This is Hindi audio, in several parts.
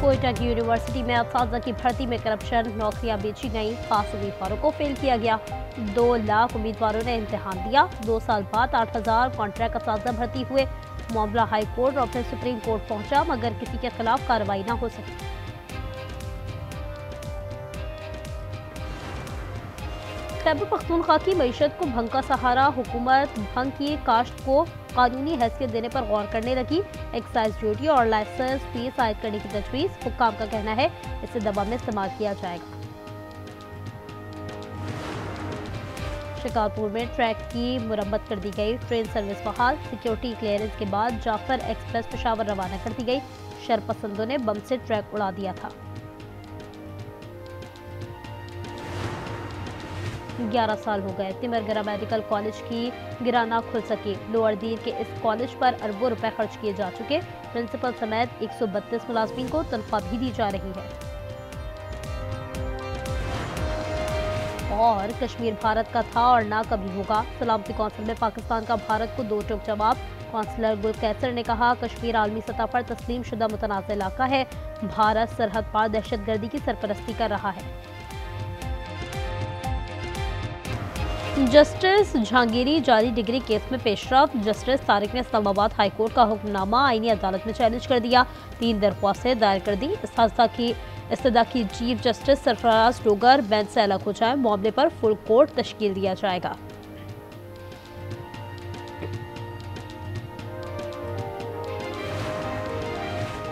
कोयटा की यूनिवर्सिटी में असातिज़ा की भर्ती में करप्शन, नौकरियां बेची गईं, पास उम्मीदवारों को फेल किया गया। 2 लाख उम्मीदवारों ने इम्तिहान दिया। 2 साल बाद 8,000 कॉन्ट्रैक्ट असातिज़ा भर्ती हुए। मामला हाई कोर्ट और फिर सुप्रीम कोर्ट पहुंचा, मगर किसी के खिलाफ कार्रवाई न हो सकी। खैबर पख्तूनख्वा की मईशत को भंग का सहारा। हुकूमत भंग की काश्त को कानूनी हैसियत देने पर गौर करने लगी। एक्साइज ड्यूटी और लाइसेंस फीस आयद करने की तजवीज़। हुक्काम का कहना है इसे दवा में इस्तेमाल किया जाएगा। शिकारपुर में ट्रैक की मुरम्मत कर दी गई। ट्रेन सर्विस बहाल। सिक्योरिटी क्लियरेंस के बाद जाफर एक्सप्रेस पेशावर रवाना कर दी गई। शरपसंदों ने बम से ट्रैक उड़ा दिया था। 11 साल हो गए तिमरगरा मेडिकल कॉलेज की गिराना खुल सकी। लोअर दीर के इस कॉलेज पर अरबों रुपए खर्च किए जा चुके। प्रिंसिपल समेत 132 मुलाजमीन को तनख्वाह भी दी जा रही है। और कश्मीर भारत का था और ना कभी होगा। सलामती कौंसिल में पाकिस्तान का भारत को 2 टोक जवाब। कौंसलर गुल कैसर ने कहा, कश्मीर आलमी सतह पर तस्लीम शुदा मुतनाज़ इलाका है। भारत सरहद पार दहशतगर्दी की सरपरस्ती कर रहा है। जस्टिस जहांगीरी जाली डिग्री केस में पेशरफ। जस्टिस तारिक ने इस्लामाबाद हाई कोर्ट का हुक्मनामा आईनी अदालत में चैलेंज कर दिया। 3 दरख्वास्तें दायर कर दी। इस्तदा की chief justice Sarfaraz Dogar bench से अलग हो जाए। मामले पर फुल कोर्ट तश्कील दिया जाएगा।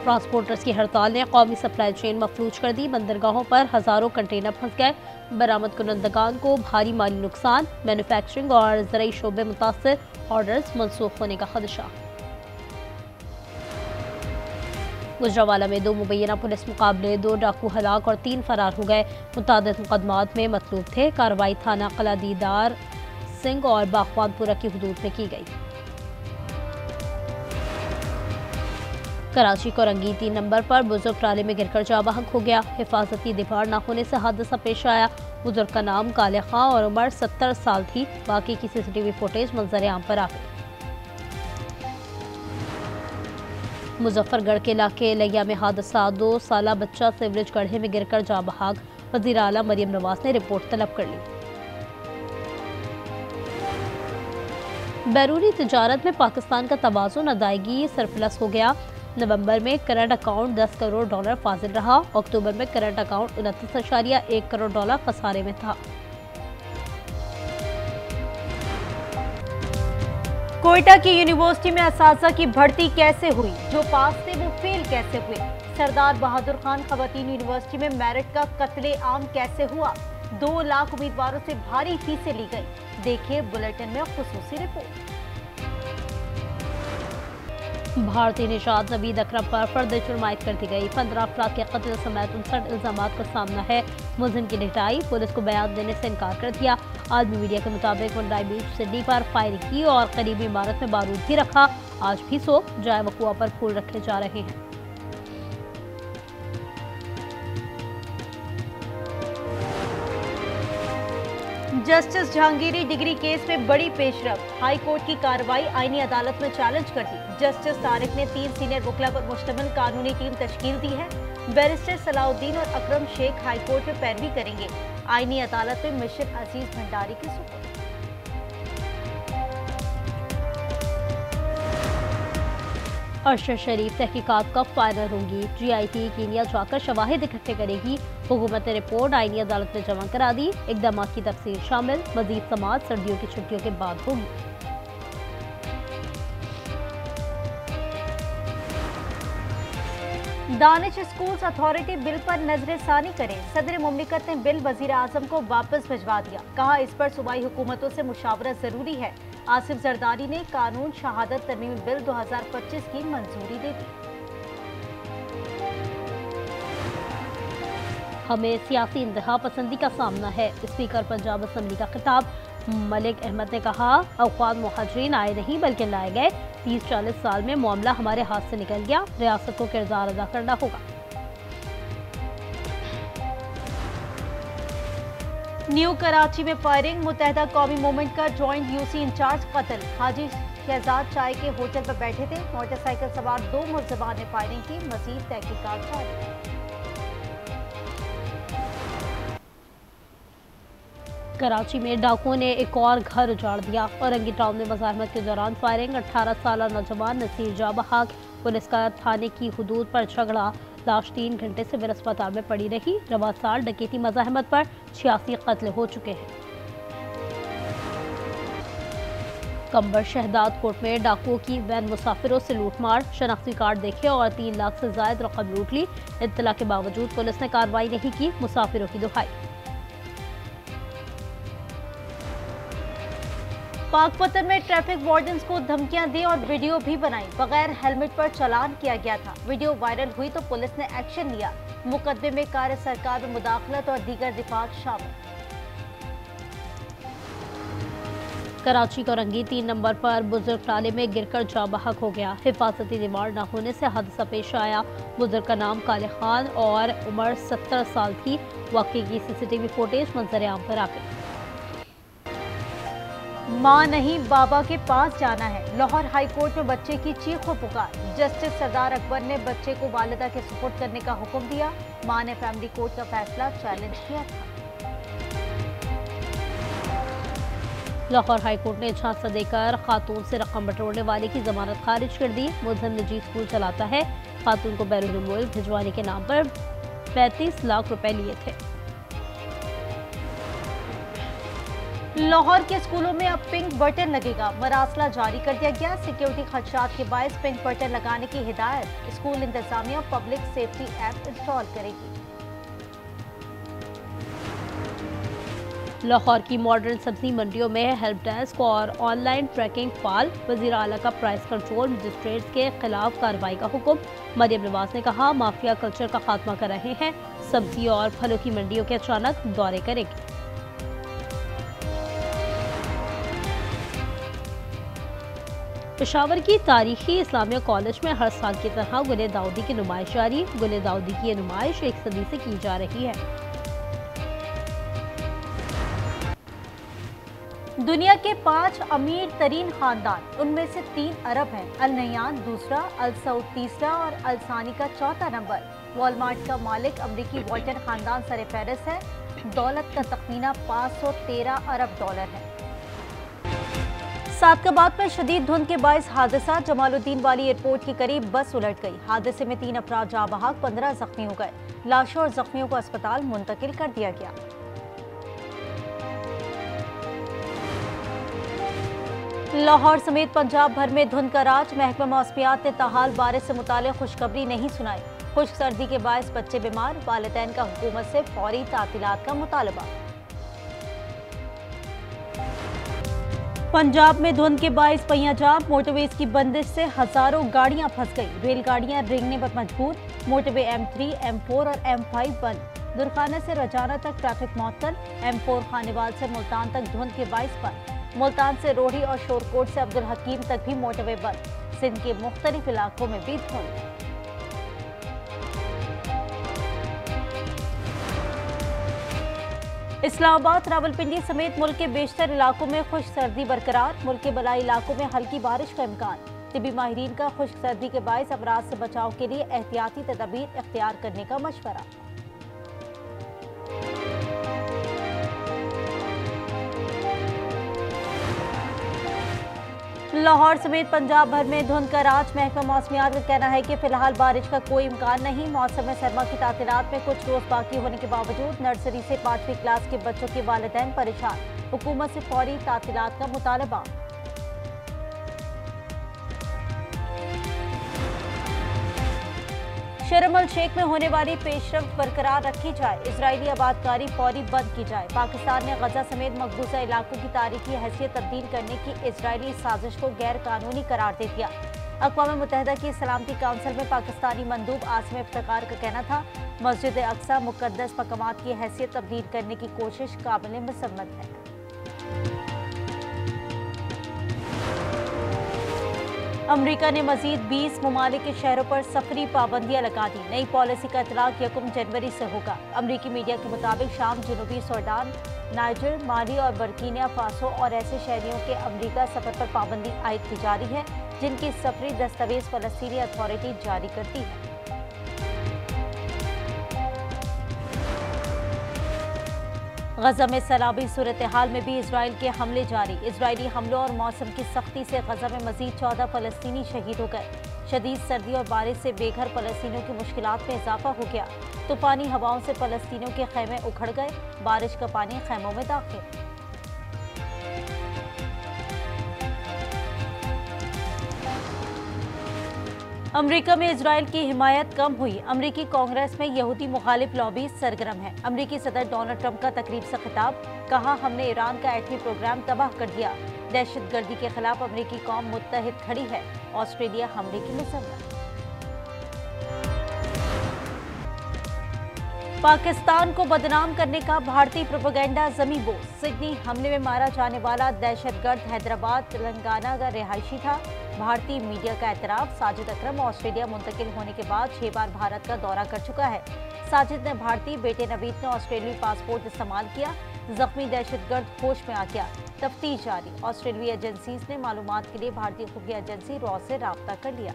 ट्रांसपोर्टर्स की हड़ताल ने कौमी सप्लाई चेन मफलूज कर दी। बंदरगाहों पर हजारों कंटेनर फंस गए। बरामद कुनंदगान को भारी माली नुकसान। मैन्युफैक्चरिंग और ज़राई शोबे मुतासर। ऑर्डर्स मनसूख होने का खदशा। गुजरावाला में 2 मुबैना पुलिस मुकाबले, 2 डाकू हलाक और 3 फरार हो गए। मुतादिद मुकदमात में मतलूब थे। कार्रवाई थाना कला दीदार सिंह और बागवानपुरा की हुदूद में की गई। कराची कोरंगी 3 नंबर पर बुजुर्ग ट्राले में गिरकर जाँ बहक हो गया। हिफाजती दीवार न होने से हादसा पेश आया। बुजुर्ग का नाम काले खां और उम्र 70 साल थी। बाकी की CCTV फुटेज मंजर आम पर आ गई। मुजफ्फरगढ़ के इलाके लैया में हादसा। 2 साला बच्चा सिवरेज गड्ढे में गिरकर जाँ बहक। वज़ीर आला मरियम नवाज ने रिपोर्ट तलब कर ली। बैरूनी तिजारत में पाकिस्तान का तवाज़ुन अदायगी सरप्लस हो गया। नवंबर में करंट अकाउंट $10 करोड़ फाजिल रहा। अक्टूबर में करंट अकाउंट $29.1 करोड़ खसारे में था। कोयटा की यूनिवर्सिटी में असातिज़ा की भर्ती कैसे हुई? जो पास थे वो फेल कैसे हुए? सरदार बहादुर खान खवातीन यूनिवर्सिटी में मेरिट का कत्ले आम कैसे हुआ? 2 लाख उम्मीदवारों से भारी फीसें ली गई। देखिए बुलेटिन में खुसूसी रिपोर्ट। भारतीय निशाद नवीद अकरम पर फर्द जुर्मायत कर दी गई। 15 अफराद के कत्ल समेत 59 इल्जामात का सामना है। मुलजिम की निटाई। पुलिस को बयान देने से इनकार कर दिया। आलमी मीडिया के मुताबिक मुंडाई बीच सिडनी पर फायरिंग की और करीबी इमारत में बारूद भी रखा। आज भी जाए वकुआ पर फूल रखे जा रहे हैं। जस्टिस जहांगीरी डिग्री केस में बड़ी पेशरफ। हाई कोर्ट की कार्रवाई आईनी अदालत में चैलेंज कर दी। जस्टिस तारिक ने 3 सीनियर वकीला पर मुश्तमिल कानूनी टीम तश्कील दी है। बैरिस्टर सलाउद्दीन और अकरम शेख हाई कोर्ट में पैरवी करेंगे। आईनी अदालत में मिशन अजीज भंडारी की सुपुर्द। अरशद शरीफ तहकीकात कब फाइनल होंगी? GIT कीनिया जाकर शवाहिद इकट्ठे करेगी। हुकूमत ने रिपोर्ट आईनी अदालत में जमा करा दी। इकदाम की तफसील शामिल। मजीद समाअत सर्दियों की छुट्टियों के बाद होगी। दानिश स्कूल्स अथॉरिटी बिल पर नजरसानी करे। सदर मुमलिकत ने बिल वजीर आजम को वापस भिजवा दिया। कहा इस पर सूबाई हुकूमतों से मुशावरत जरूरी है। आसिफ जरदारी ने कानून शहादत तरमीमी बिल 2025 की मंजूरी दे दी। हमें सियासी इंतहा पसंदी का सामना है। स्पीकर पंजाब असम्बली का खिताब। मलिक अहमद ने कहा, अफगान मुहाजिरीन आए नहीं बल्कि लाए गए। 30-40 साल में मामला हमारे हाथ से निकल गया। रियासत को किरदार अदा करना होगा। न्यू कराची में फायरिंग। मुत्तहदा कौमी मूवमेंट का जॉइंट UC इंचार्ज कत्ल। हाजी शहजाद चाय के होटल पर बैठे थे। मोटरसाइकिल सवार 2 मुलजमान ने फायरिंग की। मजीद तहकीकात जारी। कराची में डाकुओं ने एक और घर उजाड़ दिया। औरंगी टाउन में मुजाहमत के दौरान फायरिंग। 18 साल नौजवान नसीर जाँ बहक पुलिस का थाने की हुदूद पर झगड़ा। लाश 3 घंटे से सिविल अस्पताल में पड़ी रही। रवा साल डकैती मजाहमत पर 86 कत्ल हो चुके हैं। कंबर शहदाद कोर्ट में डाकुओं की वैन मुसाफिरों से लूटमार। शनाख्ती कार्ड देखे और 3 लाख से ज्यादा रकम लूट ली। इत्तला के बावजूद पुलिस ने कार्रवाई नहीं की। मुसाफिरों की दुहाई। पाकपतन में ट्रैफिक वार्डन्स को धमकियां दी और वीडियो भी बनाई। बगैर हेलमेट पर चालान किया गया था। वीडियो वायरल हुई तो पुलिस ने एक्शन लिया। मुकदमे में कार्य सरकार में मुदाखलत और दीगर दिफात शामिल। कराची का औरंगी 3 नंबर पर बुजुर्ग नाले में गिरकर जाँ बहक हो गया। हिफाजती दीवार न होने से हादसा पेश आया। बुजुर्ग का नाम काले खान और उम्र 70 साल थी। वाकई की सीसीटीवी फुटेज मंजर आम पर आ गई। मां नहीं बाबा के पास जाना है। लाहौर हाई कोर्ट में बच्चे की चीख व पुकार। जस्टिस सरदार अकबर ने बच्चे को वालिदा के सुपुर्द करने का हुक्म दिया। मां ने फैमिली कोर्ट का फैसला चैलेंज किया था। लाहौर हाई कोर्ट ने झांसा देकर खातून से रकम बटोरने वाले की जमानत खारिज कर दी। मुलजिम निजी स्कूल चलाता है। खातून को बैरून मुल्क भिजवाने के नाम पर 35 लाख रुपए लिए थे। लाहौर के स्कूलों में अब पिंक बटन लगेगा। मरासला जारी कर दिया गया। सिक्योरिटी खदशात के बायस पिंक बटन लगाने की हिदायत। स्कूल इंतजामिया पब्लिक सेफ्टी ऐप इंस्टॉल करेगी। लाहौर की मॉडर्न सब्जी मंडियों में हेल्प डेस्क और ऑनलाइन ट्रैकिंग फाल। वजीर आला का प्राइस कंट्रोल मजिस्ट्रेट्स के खिलाफ कार्रवाई का हुक्म। मरियम नवाज ने कहा माफिया कल्चर का खात्मा कर रहे हैं। सब्जी और फलों की मंडियों के अचानक दौरे करेगी। पेशावर की तारीखी इस्लामिया कॉलेज में हर साल की तरह गुले दाऊदी की नुमाइश जारी। गुले दाऊदी की ये नुमाइश 1 सदी से की जा रही है। दुनिया के 5 अमीर तरीन खानदान, उनमें से 3 अरब हैं। अल नयान दूसरा, अल सऊद तीसरा और अल सानी का चौथा नंबर। वॉलमार्ट का मालिक अमरीकी वॉल्टन खानदान सरे फहरिस्त है। दौलत का तखमीना 513 अरब डॉलर है। सादकाबाद में शदीद धुंध के बायस हादसा। जमालुद्दीन वाली एयरपोर्ट के करीब बस उलट गई। हादसे में 3 अफराद जाँ बहक, 15 जख्मी हो गए। लाशों और जख्मियों को अस्पताल मुंतकिल कर दिया गया। लाहौर समेत पंजाब भर में धुंध का राज। महकमा मौसमियात ने ताहाल बारिश से मुताल्लिक़ खुशखबरी नहीं सुनाई। खुश्क सर्दी के बायस बच्चे बीमार। वालिदैन का हुकूमत से फौरी तातीलात का मुतालबा। पंजाब में धुंध के बायस पहिया जाम। मोटरवेज की बंदिश से हजारों गाड़ियां फंस गई। रेलगाड़ियां रेंगने पर मजबूर। मोटरवे M3, M4 और M5 बंद। दुरखाना से रजाना तक ट्रैफिक मअतल। M4 खानेवाल से मुल्तान तक धुंध के बायस बंद। मुल्तान से रोही और शोरकोट से अब्दुल हकीम तक भी मोटरवे बंद। सिंध के मुख्तलिफ इलाकों में भी धुंध। इस्लामाबाद, रावलपिंडी समेत मुल्क के बेशतर इलाकों में खुश्क सर्दी बरकरार। मुल्क के बलाई इलाकों में हल्की बारिश का इम्कान। तिबी माहिरीन का खुश्क सर्दी के बायस अमराज से बचाव के लिए एहतियाती तदबीर इख्तियार करने का मशवरा। लाहौर समेत पंजाब भर में धुंध का राज। महकमा मौसमियात का कहना है कि फिलहाल बारिश का कोई इम्कान नहीं। मौसम सरमा की तातीलात में कुछ रोज बाकी होने के बावजूद नर्सरी से 5वीं क्लास के बच्चों के वालिदैन परेशान। हुकूमत से फौरी तातीलात का मुतालबा। शर्म अल शेख में होने वाली पेशरफ्त बरकरार रखी जाए। इजरायली आबादकारी फौरी बंद की जाए। पाकिस्तान ने गजा समेत मकबूजा इलाकों की तारीखी हैसियत तब्दील करने की इजरायली साजिश को गैर कानूनी करार दे दिया। अक़वाम मुत्तहिदा की सलामती काउंसिल में पाकिस्तानी मंदूब आसिम इफ्तिकार का कहना था मस्जिद अक्सा मुक़द्दस मकामात की हैसियत तब्दील करने की कोशिश काबिल मसम्मत है। अमेरिका ने मजीद 20 ममालिक के शहरों पर सफरी पाबंदियां लगा दी। नई पॉलिसी का इतलाक 1 जनवरी से होगा। अमेरिकी मीडिया के मुताबिक शाम, जनूबी सूडान, नाइजर, माली और बर्किना फासो और ऐसे शहरियों के अमेरिका सफर पर पाबंदी आयद की जा रही है जिनकी सफरी दस्तावेज फलस्तीनी अथॉरिटी जारी करती है। गजा में सैलाबी सूरत हाल में भी इसराइल के हमले जारी। इसराइली हमलों और मौसम की सख्ती से गजा में मजीद 14 फलस्तीनी शहीद हो गए। शदीद सर्दी और बारिश से बेघर फलस्तीनियों की मुश्किलात में इजाफा हो गया। तूफानी हवाओं से फलस्तीनियों के खैमे उखड़ गए। बारिश का पानी खैमों में दाखिल। अमेरिका में इजराइल की हिमायत कम हुई। अमेरिकी कांग्रेस में यहूदी मुखालिफ लॉबी सरगर्म है। अमेरिकी सदर डोनाल्ड ट्रंप का तकरीब से खिताब, कहा हमने ईरान का एटमी प्रोग्राम तबाह कर दिया। दहशतगर्दी के खिलाफ अमेरिकी कौम मुत्तहिद खड़ी है। ऑस्ट्रेलिया हमले की मसम्मत। पाकिस्तान को बदनाम करने का भारतीय प्रोपेगेंडा जमीबोज। सिडनी हमले में मारा जाने वाला दहशतगर्द हैदराबाद तेलंगाना का रिहायशी था। भारतीय मीडिया का एतराफ, साजिद अकरम ऑस्ट्रेलिया मुंतकिल होने के बाद 6 बार भारत का दौरा कर चुका है। साजिद ने भारतीय, बेटे नवीद ने ऑस्ट्रेलियाई पासपोर्ट इस्तेमाल किया। जख्मी दहशतगर्द होश में आ गया। तफ्तीश जारी। ऑस्ट्रेलियाई एजेंसीज ने मालूमात के लिए भारतीय खुफिया एजेंसी रॉ से राब्ता कर लिया।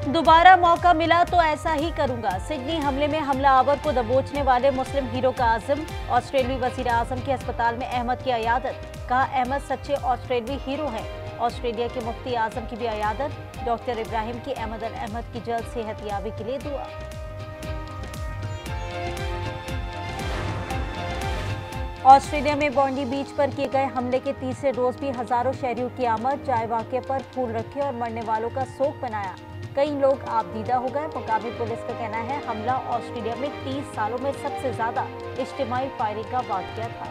दोबारा मौका मिला तो ऐसा ही करूंगा। सिडनी हमले में हमलावर को दबोचने वाले मुस्लिम हीरो का आज़म। ऑस्ट्रेलियाई वज़ीर आज़म के अस्पताल में अहमद की अयादत, कहा अहमद सच्चे ऑस्ट्रेलियाई हीरो हैं। ऑस्ट्रेलिया के मुफ्ती आज़म की भी अयादत। डॉक्टर इब्राहिम की अहमद की जल्द सेहतयाबी के लिए दुआ। ऑस्ट्रेलिया में बॉन्डी बीच पर किए गए हमले के तीसरे रोज भी हजारों शहरियों की आमद। चाय वाक़े पर फूल रखे और मरने वालों का शोक मनाया। कई लोग आपदीदा हो गए। मुकामी पुलिस का कहना है हमला ऑस्ट्रेलिया में 30 सालों में सबसे ज्यादा इज्तिमाई फायरिंग का वाक़या था।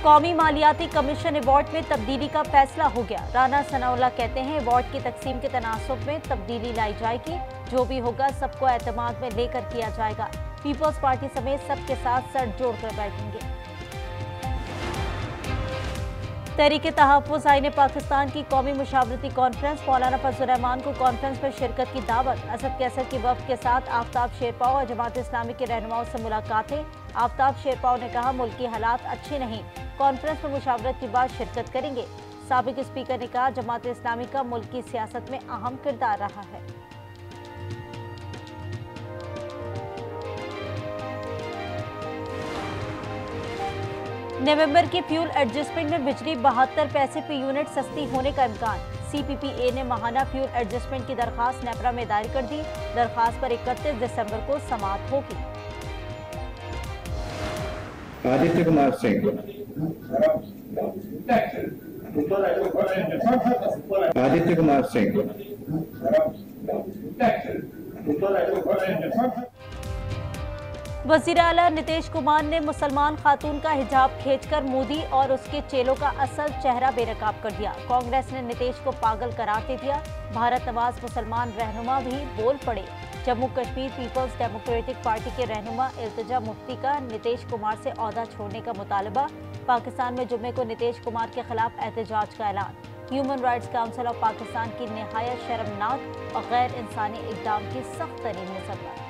कौमी मालियाती कमीशन अवार्ड में तब्दीली का फैसला हो गया। राना सनाउल्लाह कहते हैं अवार्ड की तकसीम के तनासुब में तब्दीली लाई जाएगी। जो भी होगा सबको एतमाद में लेकर किया जाएगा। पीपल्स पार्टी समेत सबके साथ सर जोड़कर बैठेंगे। तहरीके तहफ़्फ़ुज़ आईने पाकिस्तान की कौमी मुशावरती कॉन्फ्रेंस। मौलाना फजल रहमान को कॉन्फ्रेंस में शिरकत की दावत। असद कैसर की वफ़द के साथ आफ्ताब शेरपाव और जमात इस्लामी के रहनुमाओं से मुलाकातें। आफ्ताब शेरपाव ने कहा मुल्क की हालात अच्छे नहीं, कॉन्फ्रेंस में मुशावरत के बाद शिरकत करेंगे। साबिक स्पीकर ने कहा जमात इस्लामी का मुल्क की सियासत में अहम किरदार रहा है। नवंबर के फ्यूल एडजस्टमेंट में बिजली 72 पैसे पर यूनिट सस्ती होने का इम्कान। CPPA ने माहाना फ्यूल एडजस्टमेंट की दरखास्त नेपरा में दायर कर दी। दरखास्त पर 31 दिसंबर को समाअत होगी। आदित्य कुमार सिंह आदित्य कुमार सिंह वज़ीर आला नीतीश कुमार ने मुसलमान खातून का हिजाब खींचकर मोदी और उसके चेलों का असल चेहरा बेनकाब कर दिया। कांग्रेस ने नीतीश को पागल करार दे दिया। भारत नवाज मुसलमान रहनुमा भी बोल पड़े। Jammu Kashmir Peoples Democratic Party के रहनुमा इल्तिजा मुफ्ती का नीतीश कुमार से ओहदा छोड़ने का मुतालबा। पाकिस्तान में जुम्मे को नीतीश कुमार के खिलाफ एहतजाज का ऐलान। Human rights council of Pakistan की निहायत शर्मनाक और गैर इंसानी इक़दाम की सख्त तरीन मुसम्मत।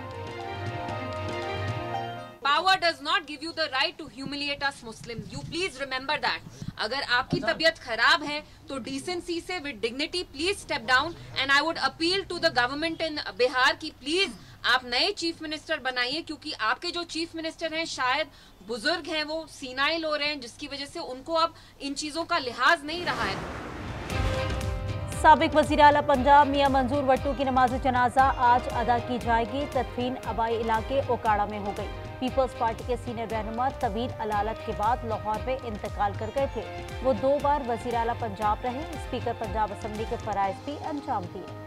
Power does not give you the right to humiliate us Muslims. You please remember that. अगर आपकी तबीयत खराब है तो decency से with dignity please step down and I would appeal to the government in Bihar की प्लीज आप नए चीफ मिनिस्टर बनाइए क्योंकि आपके जो चीफ मिनिस्टर हैं शायद बुजुर्ग हैं, वो सीनाइल हो रहे हैं जिसकी वजह से उनको अब इन चीजों का लिहाज नहीं रहा है। साबिक वज़ीर आला पंजाब मियां मंजूर वट्टू की नमाज जनाजा आज अदा की जाएगी। तदफीन आबाई इलाके ओकाड़ा में हो गई। पीपल्स पार्टी के सीनियर रहनुमा तवील अलालत के बाद लाहौर में इंतकाल कर गए थे। वो 2 बार वज़ीर आला पंजाब रहे, स्पीकर पंजाब असेंबली के फराइज भी अंजाम दिए।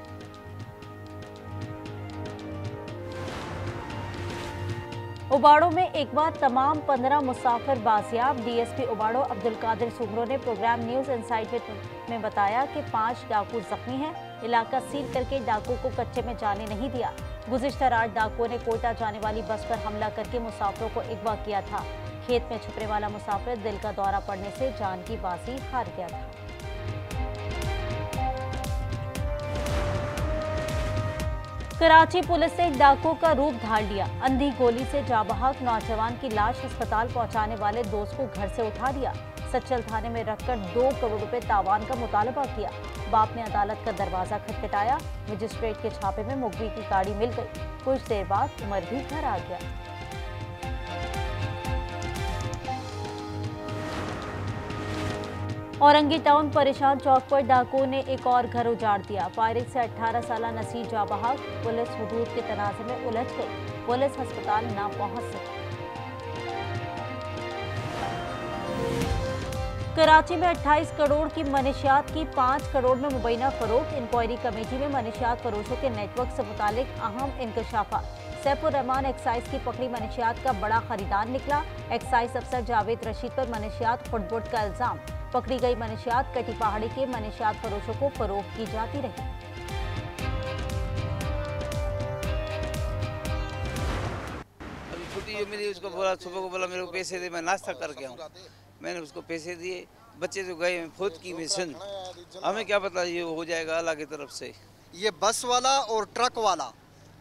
उबाड़ो में एक बार तमाम 15 मुसाफिर बाजियाब। डीएसपी उबाड़ो अब्दुल कादिर सुमरो ने प्रोग्राम न्यूज इनसाइट में बताया कि 5 डाकू जख्मी हैं। इलाका सील करके डाकू को कच्चे में जाने नहीं दिया। गुज़िश्ता रात डाकुओं ने कोयटा जाने वाली बस पर हमला करके मुसाफिरों को अगवा किया था। खेत में छुपने वाला मुसाफिर दिल का दौरा पड़ने से जान की बाजी हार गया था। कराची पुलिस ने डाकू का रूप धार लिया। अंधी गोली से जाबहक नौजवान की लाश अस्पताल पहुंचाने वाले दोस्त को घर से उठा लिया। सच्चल थाने में रखकर 2 करोड़ रुपए तावान का मुतालबा किया। बाप ने अदालत का दरवाजा खटखटाया। मजिस्ट्रेट के छापे में मुखबिर की गाड़ी मिल गई। कुछ देर बाद उमर भी घर आ गया। औरंगी टाउन परेशान चौक पर डाकुओं ने एक और घर उजाड़ दिया। फायरिंग से 18 साल नसीर जाबहक पुलिस हुदूद के तनाज़े में उलझ गई। पुलिस अस्पताल ना पहुंच सकी। कराची में 28 करोड़ की मनशियात की 5 करोड़ में मुबैना फरोख्त। इंक्वायरी कमेटी में मनशियात फरोशों के नेटवर्क से मुतालिक अहम इंकशाफात। सैफुर रहमान एक्साइज की पकड़ी मनशियात का बड़ा खरीदार निकला। एक्साइज अफसर जावेद रशीद पर मनशियात खुर्द-बुर्द का इल्जाम। पकड़ी गई मनशियात कटी पहाड़ी के मनशियात फरोशों को फरोख्त की जाती रही। अभी छुट्टी मिली, उसको बोला सुबह को, बोला मेरे को पैसे दे, मैं नाश्ता करके आऊँ। मैंने उसको पैसे दिए, बच्चे जो गए फौज की मिशन, हमें क्या पता ये हो जाएगा अल्लाह की तरफ से। ये बस वाला और ट्रक वाला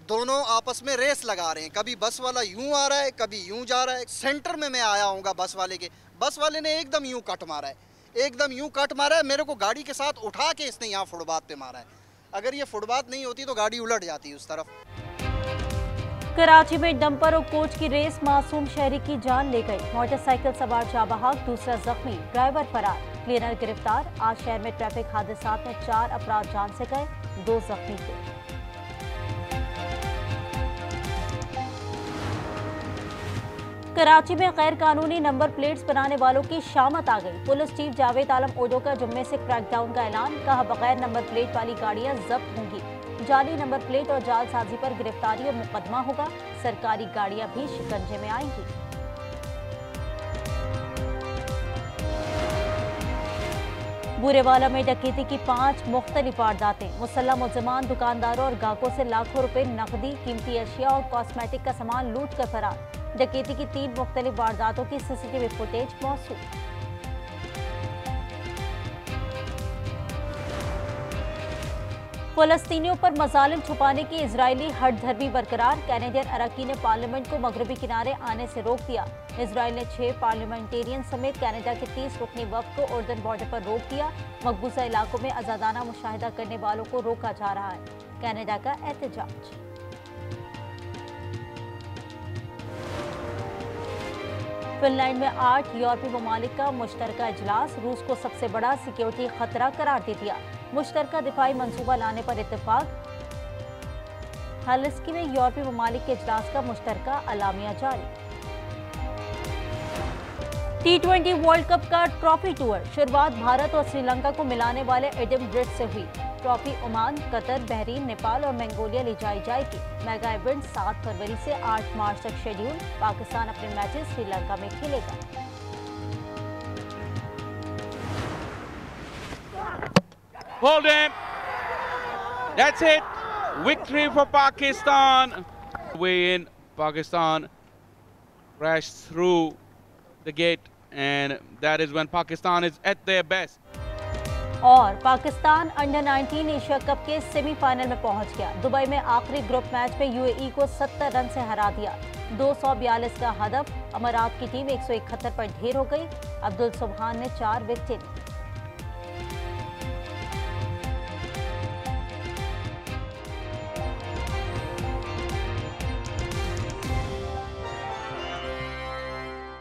दोनों आपस में रेस लगा रहे हैं। कभी बस वाला यूं आ रहा है, कभी यूं जा रहा है। सेंटर में मैं आया हूँगा बस वाले के, बस वाले ने एकदम यूं कट मारा है, एकदम यूं कट मारा है। मेरे को गाड़ी के साथ उठा के इसने यहाँ फुटपाथ पे मारा है। अगर ये फुटपाथ नहीं होती तो गाड़ी उलट जाती उस तरफ। कराची में डंपर और कोच की रेस, मासूम शहरी की जान ले गई। मोटरसाइकिल सवार जाबहक, दूसरा जख्मी, ड्राइवर फरार, क्लीनर गिरफ्तार। आज शहर में ट्रैफिक हादसा में 4 अफराद जान से गए, 2 जख्मी थे। कराची में गैर कानूनी नंबर प्लेट्स बनाने वालों की शामत आ गई। पुलिस चीफ जावेद आलम ओडो का जुम्मे से क्रैकडाउन का ऐलान। कहा बगैर नंबर प्लेट वाली गाड़ियां जब्त होंगी। जाली नंबर प्लेट और जालसाजी पर गिरफ्तारी और मुकदमा होगा। सरकारी गाड़ियां भी शिकंजे में आएंगी। बुरेवाला में डकैती की 5 मुख्तलिफ वारदातें। मुसल्लह मुलजमान दुकानदारों और गाहकों से लाखों रुपए नकदी, कीमती अशिया और कॉस्मेटिक का सामान लूट कर फरार। डकैती की 3 मुख्तलिफ वारदातों की सीसीटीवी फुटेज मौसूल। फलस्तीनियों पर मजालिम छुपाने की इजरायली हटधर्मी बरकरार। कैनेडियन अरकान ने पार्लियामेंट को मगरबी किनारे आने से रोक दिया। इजरायल ने 6 पार्लियामेंटेरियन समेत कनाडा के 30 रुकनी वफ्द को उर्दन बॉर्डर पर रोक दिया। मकबूजा इलाकों में आजादाना मुशाहिदा करने वालों को रोका जा रहा है। कनाडा का एहतजाज। फिनलैंड में 8 यूरोपीय ममालिक का मुश्तरका इजलास। रूस को सबसे बड़ा सिक्योरिटी खतरा करार दे दिया। मुश्तरका दिफाई मंसूबा लाने पर इत्तेफाक। हेलसिंकी में यूरोपीय ममालिक के इजलास का मुश्तरका अलामिया जारी। T20 वर्ल्ड कप का ट्रॉफी टूर। शुरुआत भारत और श्रीलंका को मिलाने वाले एडम ब्रिज से हुई। Trophy Oman, Qatar, Bahrain, Nepal और मंगोलिया ले जाई जाएगी। मेगा इवेंट 7 फरवरी से 8 मार्च तक शेड्यूल। पाकिस्तान अपने मैचेस श्रीलंका में खेलेगा। Hold him. That's it. Victory for Pakistan. Way in. Pakistan crashed through the gate, and that is when Pakistan is at their best. और पाकिस्तान अंडर 19 एशिया कप के सेमीफाइनल में पहुंच गया। दुबई में आखिरी ग्रुप मैच में यूएई को 70 रन से हरा दिया। 242 का हदफ। अमारात की टीम 171 पर ढेर हो गई। अब्दुल सुबहान ने 4 विकेट ली।